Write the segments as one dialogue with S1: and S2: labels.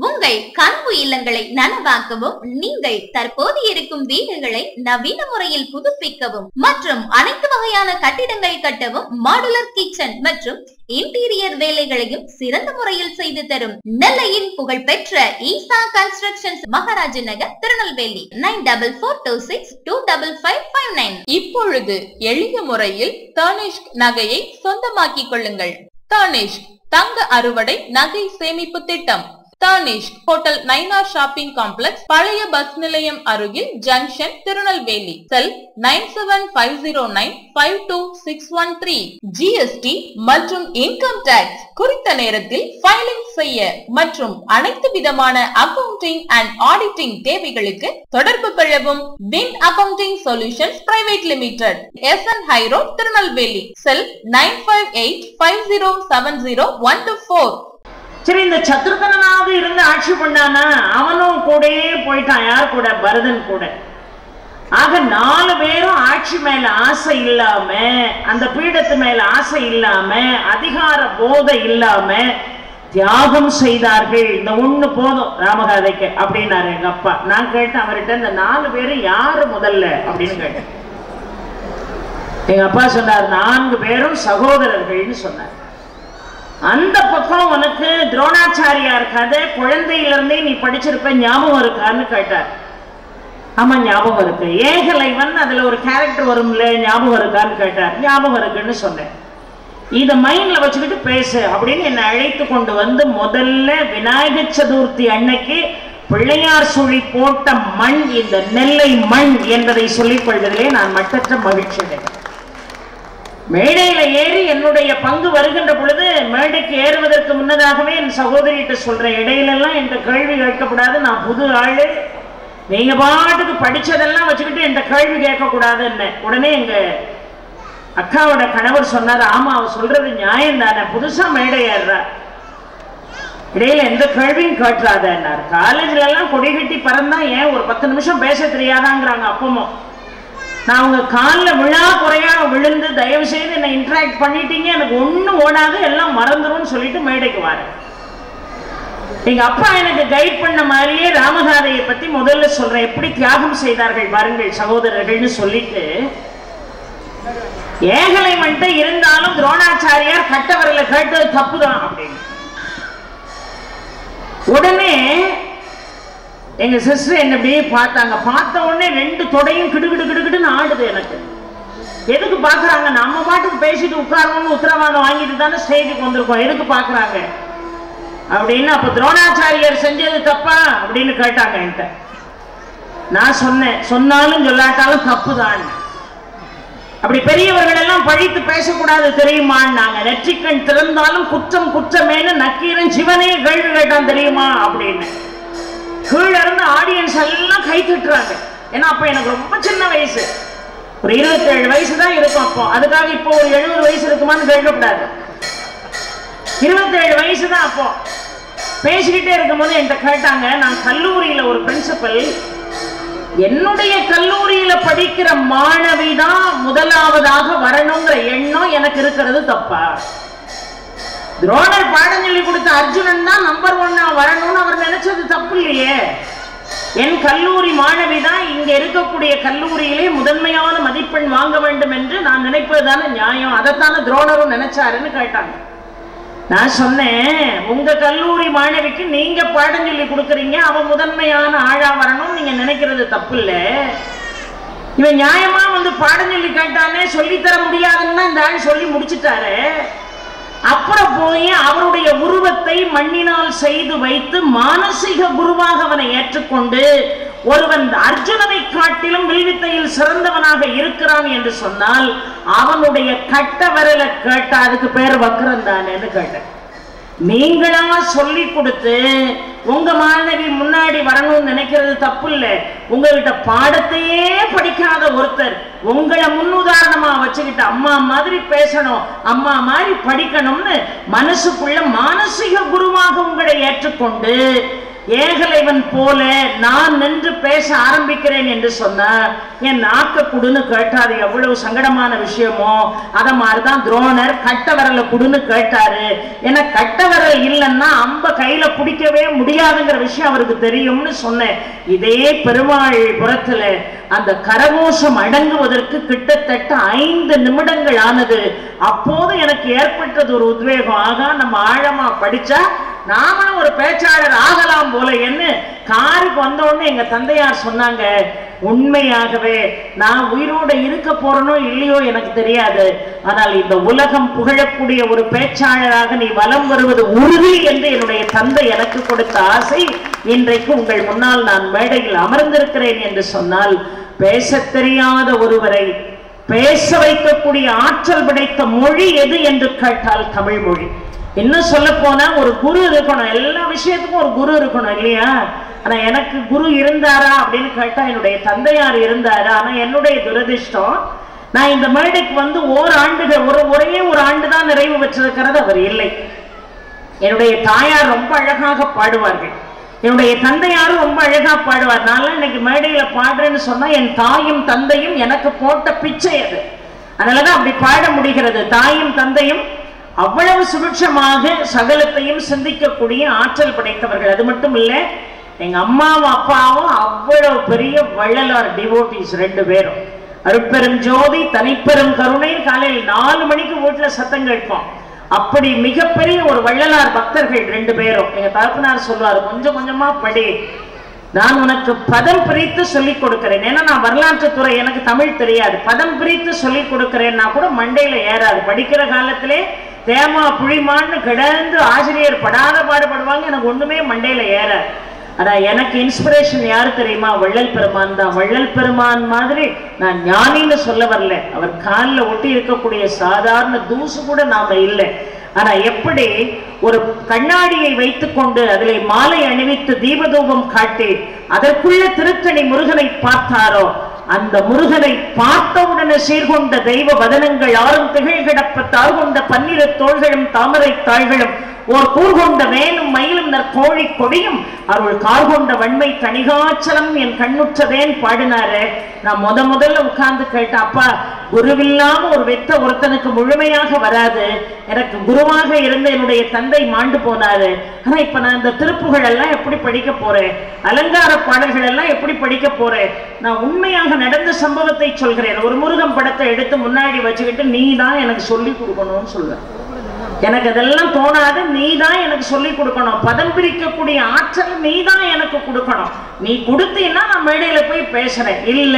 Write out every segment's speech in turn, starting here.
S1: உங்கள் கனவு இல்லங்களை நனவாக்கவும், நீங்கள் தற்போது இருக்கும் வீடுகளை நவீன முறையில் புதுப்பிக்கவும் மற்றும் அனைத்து வகையான கட்டிடங்கள் கட்டவும் மாடுலர் கிச்சன் மற்றும் இன்டீரியர் வேலைகளையும் சிறந்த முறையில் செய்து தரும் நெல்லையின் புகழ்பெற்ற ஈசா கன்ஸ்ட்ரக்ஷன்ஸ், மகாராஜ நகர், திருநெல்வேலி. 9446255559.
S2: இப்பொழுது எளிய முறையில் தனிஷ்க் நகையை சொந்தமாக்கிக் கொள்ளுங்கள். தனிஷ்க் தங்க அறுவடை நகை சேமிப்பு திட்டம். தனிஷ்க் ஹோட்டல் நைனா ஷாப்பிங் காம்ப்ளெக்ஸ், பழைய பஸ் நிலையம் அருகில், ஜங்ஷன், திருநெல்வேலி. செல் 9750952613. GST மற்றும் இன்கம் டாக்ஸ் குறித்த நேரத்தில் ஃபைலிங் செய்ய மற்றும் அனைத்து விதமான அக்கவுண்டிங் அண்ட் ஆடிட்டிங் தேவைகளுக்கு தொடர்பு கொள்ளவும். Win accounting solutions private limited, SN high road, Tirunelveli. Cell 9585070124.
S3: சரி, இந்த சத்ருகனாவது இருந்து ஆட்சி பண்ணானா, அவனும் கூடயே போயிட்டான். யார் கூட? பரதன் கூட. ஆக 4 பேரும் ஆட்சி மேல ஆசை இல்லாம, அந்த பீடத்து மேல ஆசை இல்லாம, அதிகார போதை இல்லாம தியாகம் செய்தார்கள். இந்த ஒண்ணு போதும் ராமகாதைக்கு அப்படின்னாரு எங்க அப்பா. நான் கேட்டேன் அவர்கிட்ட, இந்த 4 பேரும் யாரு முதல்ல அப்படின்னு கேட்டேன். எங்க அப்பா சொன்னார், 4 பேரும் சகோதரர்கள்னு சொன்னார். அந்த பக்கம் உனக்கு துரோணாச்சாரியார் கதை குழந்தையிலிருந்தே நீ படிச்சிருப்ப, ஞாபகம் இருக்கான்னு கேட்டார். ஆமா ஞாபகம் இருக்கு. ஏகலைவன் அதுல ஒரு கேரக்டர் வரும்ல, ஞாபகம் இருக்கான்னு கேட்டார். ஞாபகம் இருக்குன்னு சொன்னேன். இத மைண்ட்ல வச்சுக்கிட்டு பேசு அப்படின்னு என்னை அழைத்து கொண்டு வந்து முதல்ல விநாயகர் சதுர்த்தி அன்னைக்கு பிள்ளையார் சுழி போட்ட மண் இந்த நெல்லை மண் என்பதை சொல்லிக் கொள்வதிலே நான் மட்டற்ற மகிழ்ச்சி அடைகிறேன். மேடையில ஏறி என்னுடைய பங்கு வருகின்ற பொழுது, மேடைக்கு ஏறுவதற்கு முன்னதாகவே என் சகோதரிகிட்ட சொல்றேன், இடையிலெல்லாம் என்ற கேள்வி கேட்கக்கூடாது, நான் புது ஆளு, நீங்க பாட்டுக்கு படிச்சதெல்லாம் வச்சுக்கிட்டு என்ற கேள்வி கேட்கக்கூடாதுன்னு. உடனே எங்க அக்காவோட கணவர் சொன்னார், ஆமா அவ சொல்றது நியாயம் தானே, புதுசா மேடை ஏறுறா, இடையில எந்த கேள்வியும் கேட்டுறாதன்னார். காலேஜ்ல எல்லாம் கொடி கட்டி பறந்தா ஏன் ஒரு 10 நிமிஷம் பேச தெரியாதாங்கிறாங்க அப்பமும். நான் உங்க காலில் விழா குறையா விழுந்து தயவு செய்து என்னை இன்டராக்ட் பண்ணிட்டீங்க, எனக்கு ஒன்றும் ஓடாது, எல்லாம் மறந்துடும் சொல்லிட்டு மேடைக்கு வரேன். எங்க அப்பா எனக்கு கைட் பண்ண மாதிரியே ராமகாதையை பத்தி முதல்ல சொல்றேன். எப்படி தியாகம் செய்தார்கள் பாருங்கள் சகோதரர்கள்னு சொல்லிட்டு, ஏகலை மட்டும் இருந்தாலும் துரோணாச்சாரியார் கட்டவரல கேட்டது தப்புதான் அப்படின்னு. உடனே எங்க சிஸ்டர் என்ன அப்படியே பார்த்தாங்க. பார்த்த உடனே 2 தொடையும் கிடுகிடு கிடுகிடுன்னு ஆடுது எனக்கு. எதுக்கு பாக்குறாங்க? நம்ம பாட்டுக்கு பேசிட்டு உட்காரணும்னு உத்தரவாதம் வாங்கிட்டு தானே ஸ்டேஜுக்கு வந்திருக்கோம், எதுக்கு பாக்குறாங்க அப்படின்னு. அப்ப துரோணாச்சாரியார் செஞ்சது தப்பா அப்படின்னு கேட்டாங்க என்கிட்ட. நான் சொன்னேன், சொன்னாலும் சொல்லாட்டாலும் தப்பு தான். அப்படி பெரியவர்கள் எல்லாம் பழித்து பேசக்கூடாது தெரியுமான்னாங்க. நெற்றிக்கண் திறந்தாலும் குற்றம் குற்றமேனு நக்கீரன் சிவனே கேள்வி கேட்டான் தெரியுமா அப்படின்னு. கீழ இருந்து ஆடியன்ஸ் எல்லாம் கை தட்டுறாங்க. ஏன்னா அப்ப எனக்கு ரொம்ப சின்ன வயசு, ஒரு 27 வயசு தான் இருக்கும் அப்போ. அதுக்காக இப்போ ஒரு 70 வயசு இருக்குமான்னு கேட்கக்கூடாது. 27 வயசு தான் அப்போ. பேசிக்கிட்டே இருக்கும்போது என்கிட்ட கேட்டாங்க, நான் கல்லூரியில ஒரு பிரின்சிபல், என்னுடைய கல்லூரியில படிக்கிற மாணவிதான் முதலாவதாக வரணுங்கிற எண்ணம் எனக்கு இருக்கிறது தப்பா? துரோணர் பாடம் சொல்லி கொடுத்த அர்ஜுனன் தான் நம்பர் 1 வரணும்னு அவர் நினைச்சது தப்பு இல்லையே. என் கல்லூரி மாணவி தான் இங்க இருக்கக்கூடிய கல்லூரியிலே முதன்மையான மதிப்பெண் வாங்க வேண்டும் என்று நான் நினைப்பதுதானே நியாயம், அதைத்தானே துரோணரும் நினைச்சாருன்னு கேட்டாங்க. நான் சொன்னேன், உங்க கல்லூரி மாணவிக்கு நீங்க பாடம் சொல்லி கொடுக்குறீங்க, அவ முதன்மையான ஆழா வரணும் நீங்க நினைக்கிறது தப்பு இல்ல. இவன் நியாயமா வந்து பாடம் சொல்லி கேட்டானே, சொல்லித்தர முடியாதுன்னு இந்த ஆள் சொல்லி முடிச்சுட்டாரு. அப்புறம் போய் அவருடைய உருவத்தை மண்ணினால் செய்து வைத்து மானசீக குருவாக அவனை ஏற்றுக்கொண்டு, ஒருவன் அர்ஜுனனை காட்டிலும் வில்வித்தையில் சிறந்தவனாக இருக்கிறான் என்று சொன்னால் அவனுடைய கட்ட விரல கேட்டா அதுக்கு பேர் வக்ரம் தானேன்னு கேட்டேன். நீங்களா சொல்லி கொடுத்து உங்க மாணவி முன்னாடி வரணும்னு நினைக்கிறது தப்பு இல்லை. உங்ககிட்ட பாடத்தையே படிக்காத ஒருத்தர் உங்களை முன்னுதாரணமா வச்சுக்கிட்டு அம்மா மாதிரி பேசணும், அம்மா மாதிரி படிக்கணும்னு மனசுக்குள்ள மானசீக குருவாக உங்களை ஏற்றுக்கொண்டு ஏகலைவன் போல நான் நின்று பேச ஆரம்பிக்கிறேன் என்று சொன்னா என் நாக்க குடுன்னு கேட்டாரு. எவ்வளவு சங்கடமான விஷயமோ அத மாதிரிதான் துரோணர் கட்ட விரல குடுன்னு கேட்டாரு. ஏன்னா கட்ட விரல் இல்லைன்னா அம்ப கையில பிடிக்கவே முடியாதுங்கிற விஷயம் அவருக்கு தெரியும்னு சொன்னேன். இதே பெருமாள் புறத்துல அந்த கரகோஷம் அடங்குவதற்கு கிட்டத்தட்ட 5 நிமிடங்கள் ஆனது. அப்போது எனக்கு ஏற்பட்டது ஒரு உத்வேகம். ஆகா, நம்ம ஆழமா படிச்சா நாமளும் ஒரு பேச்சாளர் ஆகலாம் போல என்று காருக்கு வந்த உடனே எங்க தந்தையார் சொன்னாங்க, உண்மையாகவே நான் உயிரோட இருக்க போறனோ இல்லையோ எனக்கு தெரியாது, ஆனால் இந்த உலகம் புகழக்கூடிய ஒரு பேச்சாளராக நீ வலம் வருவது உறுதி என்று என்னுடைய தந்தை எனக்கு கொடுத்த ஆசை இன்றைக்கு உங்கள் முன்னால் நான் மேடையில் அமர்ந்திருக்கிறேன் என்று சொன்னால், பேச தெரியாத ஒருவரை பேச வைக்கக்கூடிய ஆற்றல் படைத்த மொழி எது என்று கேட்டால் தமிழ் மொழி. இன்னும் சொல்ல போனா ஒரு குரு இருக்கணும், எல்லா விஷயத்துக்கும் ஒரு குரு இருக்கணும் இல்லையா? ஆனா எனக்கு குரு இருந்தாரா அப்படின்னு கேட்டா என்னுடைய தந்தையார் இருந்தாரு. ஆனா என்னுடைய துரதிர்ஷ்டம், நான் இந்த மேடைக்கு வந்து ஒரே ஒரு ஆண்டு தான் நிறைவு பெற்றிருக்கிறது அவர் இல்லை. என்னுடைய தாயார் ரொம்ப அழகாக பாடுவார்கள், என்னுடைய தந்தையாரும் ரொம்ப அழகா பாடுவார். நான் இன்னைக்கு மேடையில பாடுறேன்னு சொன்னா என் தாயும் தந்தையும் எனக்கு போட்ட பிச்சை அது. அதனாலதான் அப்படி பாட முடிகிறது. தாயும் தந்தையும் அவ்வளவு சுபிட்சமாக சகலத்தையும் சிந்திக்கக்கூடிய ஆற்றல் படைத்தவர்கள். அது மட்டும் இல்ல, எங்க அம்மாவும் அப்பாவும் அவ்வளவு பெரிய வள்ளலார் டிவோட்டிஸ் 2 பேரும். அருட்பெரும் ஜோதி தனிப்பெரும் கருணை காலையில் 4 மணிக்கு வீட்டுல சத்தம் கேட்போம். அப்படி மிகப்பெரிய ஒரு வள்ளலார் பக்தர்கள் 2 பேரும். எங்க தகப்பனார் சொல்வாரு, கொஞ்சம் கொஞ்சமா படி, நான் உனக்கு பதம் பிரித்து சொல்லிக் கொடுக்கிறேன். ஏன்னா நான் வரலாற்று துறை, எனக்கு தமிழ் தெரியாது. பதம் பிரித்து சொல்லிக் கொடுக்கிறேன்னா கூட மண்டையில ஏறாது. படிக்கிற காலத்திலே தேமா புளிமான்னு கிடந்து ஆசிரியர் படாத பாடுபடுவாங்க, எனக்கு ஒண்ணுமே மண்டையில ஏறாது. அதான் எனக்கு இன்ஸ்பிரேஷன் யாரு தெரியுமா? வள்ளல் பெருமான் தான். வள்ளல் பெருமான் மாதிரி நான் ஞானின்னு சொல்ல வரல, அவர் காலில் ஒட்டி இருக்கக்கூடிய சாதாரண தூசு கூட நாம இல்லை. ஆனா எப்படி ஒரு கண்ணாடியை வைத்துக் கொண்டு அதிலே மாலை அணிவித்து தீபதூபம் காட்டி அதற்குள்ள திருத்தணி முருகனை பார்த்தாரோ, அந்த முருகனை பார்த்தவுடனே சீர்கொண்ட தெய்வ வதனங்கள் 6 திகழ் கிடப்ப தாழ்கொண்ட 12 தோள்களும் தாமரை தாள்களும் ஓர் கூர்கொண்ட வேலும் மயிலும் நற்கோழி கொடியும் அருள் கார்கொண்ட வன்மை தணிகாச்சலம் என் கண்ணுற்றதேன் பாடினாரு. நான் முதல்ல உட்கார்ந்து கேட்டேன், அப்பா குருவில்லாம ஒரு வெத்த ஒருத்தனுக்கு முழுமையாக வராது. எனக்கு குருவாக இருந்த என்னுடைய தந்தை மாண்டு போனாரு. ஆனா இப்ப நான் இந்த திருப்புகள் எல்லாம் எப்படி படிக்க போறேன், அலங்கார பாடல்கள் எல்லாம் எப்படி படிக்க போறேன்? நான் உண்மையாக நடந்த சம்பவத்தை சொல்கிறேன். ஒரு முருகன் படத்தை எடுத்து முன்னாடி வச்சுக்கிட்டு நீ தான் எனக்கு சொல்லி கொடுக்கணும்னு சொல்லுவேன். எனக்கு அதெல்லாம் தோணாது. நீ தான் எனக்கு சொல்லி கொடுக்கணும். பதம் பிரிக்கக்கூடிய ஆற்றல் நீ தான் எனக்கு கொடுக்கணும். நீ கொடுத்தீன்னா நான் மேடையில போய் பேசுறேன். இல்ல,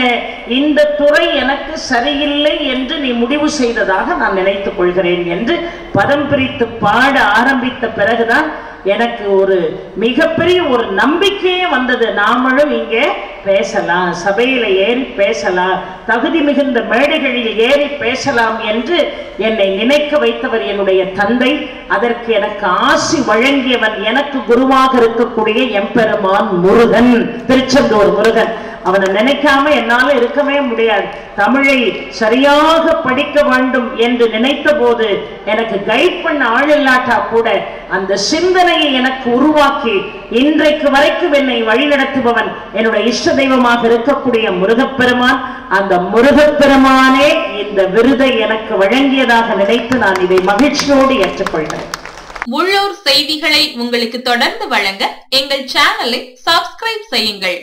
S3: இந்த துறை எனக்கு சரியில்லை என்று நீ முடிவு செய்ததாக நான் நினைத்துக் கொள்கிறேன் என்று பதம் பிரித்து பாட ஆரம்பித்த பிறகுதான் எனக்கு ஒரு மிகப்பெரிய ஒரு நம்பிக்கையே வந்தது. நாமளும் இங்கே பேசலாம், சபையில ஏறி பேசலாம், தகுதி மிகுந்த மேடைகளில் ஏறி பேசலாம் என்று என்னை நினைக்க வைத்தவர் என்னுடைய தந்தை. அதற்கு எனக்கு ஆசி வழங்கியவன் எனக்கு குருவாக இருக்கக்கூடிய எம்பெருமான் முருகன், திருச்செந்தூர் முருகன். அவனை நினைக்காம என்னால இருக்கவே முடியாது. தமிழை சரியாக படிக்க வேண்டும் என்று நினைத்த போது எனக்கு கைட் பண்ண ஆள் இல்லாட்டா கூட அந்த சிந்தனையை எனக்கு உருவாக்கி இன்றைக்கு வரைக்கும் என்னை வழிநடத்துபவன் என்னுடைய இஷ்ட தெய்வமாக இருக்கக்கூடிய முருகப்பெருமான். அந்த முருகப்பெருமானே இந்த விருதை எனக்கு வழங்கியதாக நினைத்து நான் இதை மகிழ்ச்சியோடு ஏற்றுக்கொள்கிறேன்.
S2: உள்ளூர் செய்திகளை உங்களுக்கு தொடர்ந்து வழங்க எங்கள் சேனலை சப்ஸ்கிரைப் செய்யுங்கள்.